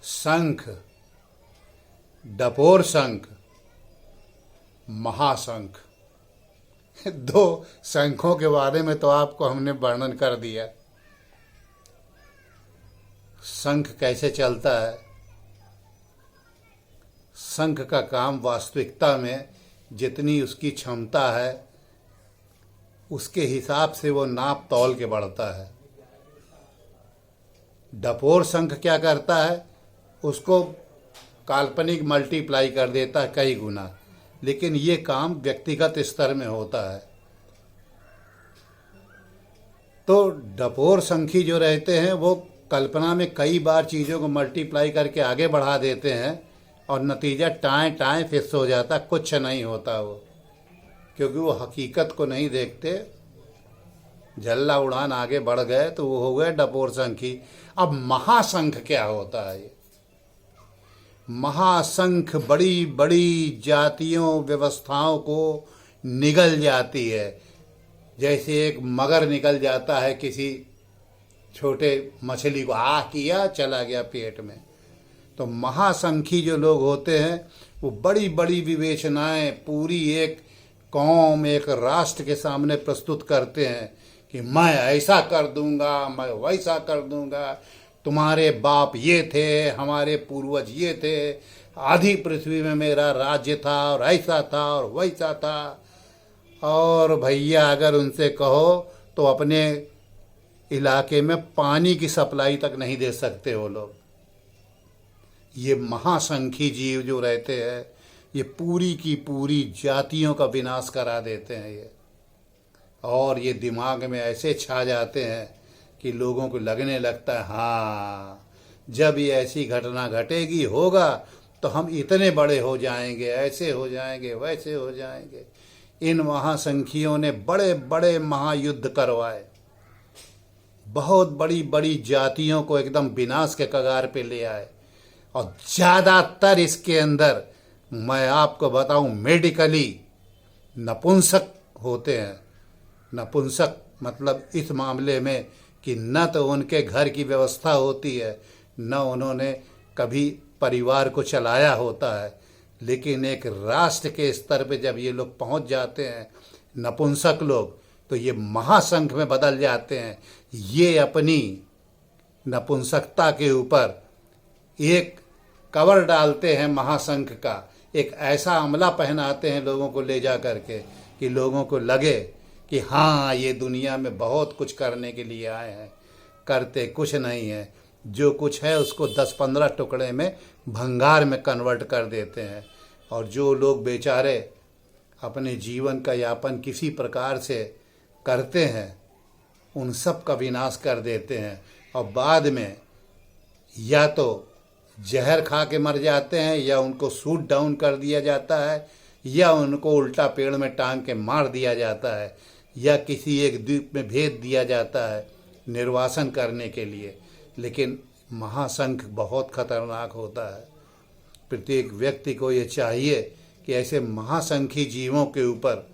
शंख, डपोर शंख, महाशंख। दो शंखों के बारे में तो आपको हमने वर्णन कर दिया। शंख कैसे चलता है। शंख का काम वास्तविकता में जितनी उसकी क्षमता है उसके हिसाब से वो नाप तौल के बढ़ता है। डपोर शंख क्या करता है, उसको काल्पनिक मल्टीप्लाई कर देता है कई गुना, लेकिन ये काम व्यक्तिगत स्तर में होता है। तो डपोर शंखी जो रहते हैं वो कल्पना में कई बार चीज़ों को मल्टीप्लाई करके आगे बढ़ा देते हैं और नतीजा टाएं टाएं फिक्स हो जाता, कुछ नहीं होता वो, क्योंकि वो हकीकत को नहीं देखते। झल्ला उड़ान आगे बढ़ गए तो वो हो गए डपोर शंखी। अब महाशंख क्या होता है? ये महाशंख बड़ी बड़ी जातियों व्यवस्थाओं को निगल जाती है, जैसे एक मगर निकल जाता है किसी छोटे मछली को, आ किया चला गया पेट में। तो महाशंखी जो लोग होते हैं वो बड़ी बड़ी विवेचनाएं पूरी एक कौम, एक राष्ट्र के सामने प्रस्तुत करते हैं कि मैं ऐसा कर दूंगा, मैं वैसा कर दूंगा, तुम्हारे बाप ये थे, हमारे पूर्वज ये थे, आधी पृथ्वी में मेरा राज्य था और ऐसा था और वैसा था। और भैया अगर उनसे कहो तो अपने इलाके में पानी की सप्लाई तक नहीं दे सकते वो लोग। ये महाशंखी जीव जो रहते हैं ये पूरी की पूरी जातियों का विनाश करा देते हैं ये, और ये दिमाग में ऐसे छा जाते हैं कि लोगों को लगने लगता है हाँ जब ये ऐसी घटना घटेगी होगा तो हम इतने बड़े हो जाएंगे, ऐसे हो जाएंगे, वैसे हो जाएंगे। इन महाशंखियों ने बड़े बड़े महायुद्ध करवाए, बहुत बड़ी बड़ी जातियों को एकदम विनाश के कगार पे ले आए। और ज़्यादातर इसके अंदर मैं आपको बताऊं मेडिकली नपुंसक होते हैं। नपुंसक मतलब इस मामले में कि न तो उनके घर की व्यवस्था होती है, न उन्होंने कभी परिवार को चलाया होता है, लेकिन एक राष्ट्र के स्तर पे जब ये लोग पहुंच जाते हैं नपुंसक लोग, तो ये महाशंख में बदल जाते हैं। ये अपनी नपुंसकता के ऊपर एक कवर डालते हैं महाशंख का, एक ऐसा अमला पहनाते हैं लोगों को ले जा करके कि लोगों को लगे कि हाँ ये दुनिया में बहुत कुछ करने के लिए आए हैं। करते कुछ नहीं है, जो कुछ है उसको 10-15 टुकड़े में भंगार में कन्वर्ट कर देते हैं। और जो लोग बेचारे अपने जीवन का यापन किसी प्रकार से करते हैं उन सब का विनाश कर देते हैं, और बाद में या तो जहर खा के मर जाते हैं, या उनको शूट डाउन कर दिया जाता है, या उनको उल्टा पेड़ में टांग के मार दिया जाता है, या किसी एक द्वीप में भेज दिया जाता है निर्वासन करने के लिए। लेकिन महाशंख बहुत खतरनाक होता है। प्रत्येक व्यक्ति को ये चाहिए कि ऐसे महाशंखी जीवों के ऊपर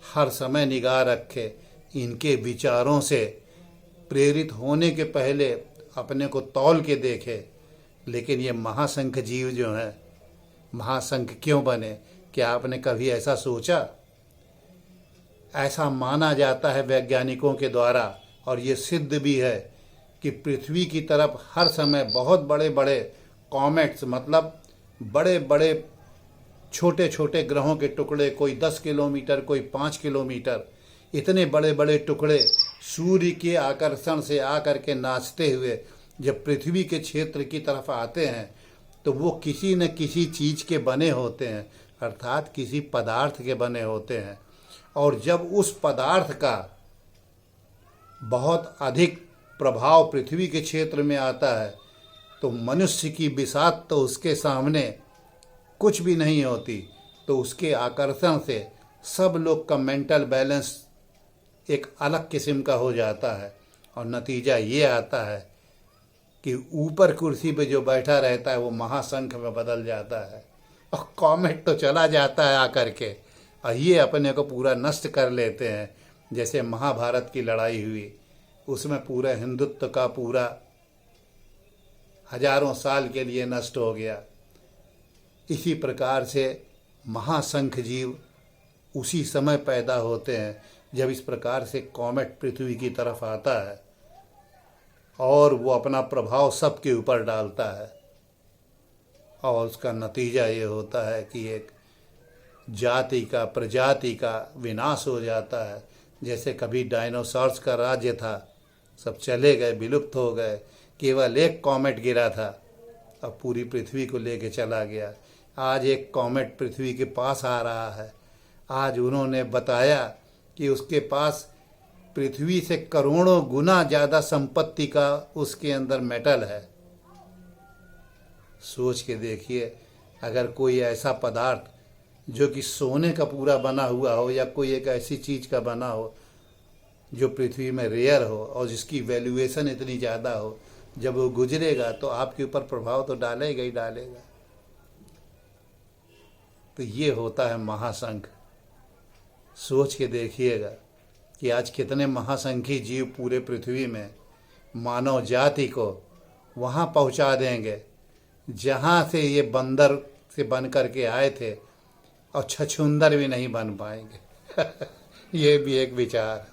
हर समय निगाह रखे, इनके विचारों से प्रेरित होने के पहले अपने को तौल के देखे। लेकिन ये महाशंख जीव जो है, महाशंख क्यों बने? क्या आपने कभी ऐसा सोचा? ऐसा माना जाता है वैज्ञानिकों के द्वारा, और ये सिद्ध भी है कि पृथ्वी की तरफ हर समय बहुत बड़े बड़े कॉमेट्स, मतलब बड़े बड़े छोटे छोटे ग्रहों के टुकड़े, कोई 10 किलोमीटर, कोई 5 किलोमीटर, इतने बड़े बड़े टुकड़े सूर्य के आकर्षण से आकर के नाचते हुए जब पृथ्वी के क्षेत्र की तरफ आते हैं तो वो किसी न किसी चीज़ के बने होते हैं, अर्थात किसी पदार्थ के बने होते हैं। और जब उस पदार्थ का बहुत अधिक प्रभाव पृथ्वी के क्षेत्र में आता है तो मनुष्य की बिसात तो उसके सामने कुछ भी नहीं होती। तो उसके आकर्षण से सब लोग का मेंटल बैलेंस एक अलग किस्म का हो जाता है, और नतीजा ये आता है कि ऊपर कुर्सी पे जो बैठा रहता है वो महाशंख में बदल जाता है, और कॉमेट तो चला जाता है आकर के, और ये अपने को पूरा नष्ट कर लेते हैं। जैसे महाभारत की लड़ाई हुई, उसमें पूरे हिंदुत्व का पूरा हजारों साल के लिए नष्ट हो गया। इसी प्रकार से महासंख जीव उसी समय पैदा होते हैं जब इस प्रकार से कॉमेट पृथ्वी की तरफ आता है और वो अपना प्रभाव सबके ऊपर डालता है, और उसका नतीजा ये होता है कि एक जाति का, प्रजाति का विनाश हो जाता है। जैसे कभी डायनासोर्स का राज्य था, सब चले गए, विलुप्त हो गए, केवल एक कॉमेट गिरा था, अब पूरी पृथ्वी को लेके चला गया। आज एक कॉमेट पृथ्वी के पास आ रहा है। आज उन्होंने बताया कि उसके पास पृथ्वी से करोड़ों गुना ज़्यादा संपत्ति का उसके अंदर मेटल है। सोच के देखिए, अगर कोई ऐसा पदार्थ जो कि सोने का पूरा बना हुआ हो या कोई एक ऐसी चीज़ का बना हो जो पृथ्वी में रेयर हो और जिसकी वैल्यूएशन इतनी ज़्यादा हो, जब वो गुजरेगा तो आपके ऊपर प्रभाव तो डालेगा ही डालेगा। तो ये होता है महासंख। सोच के देखिएगा कि आज कितने महासंखी जीव पूरे पृथ्वी में मानव जाति को वहाँ पहुँचा देंगे जहाँ से ये बंदर से बन करके आए थे, और छछूंदर भी नहीं बन पाएंगे। ये भी एक विचार।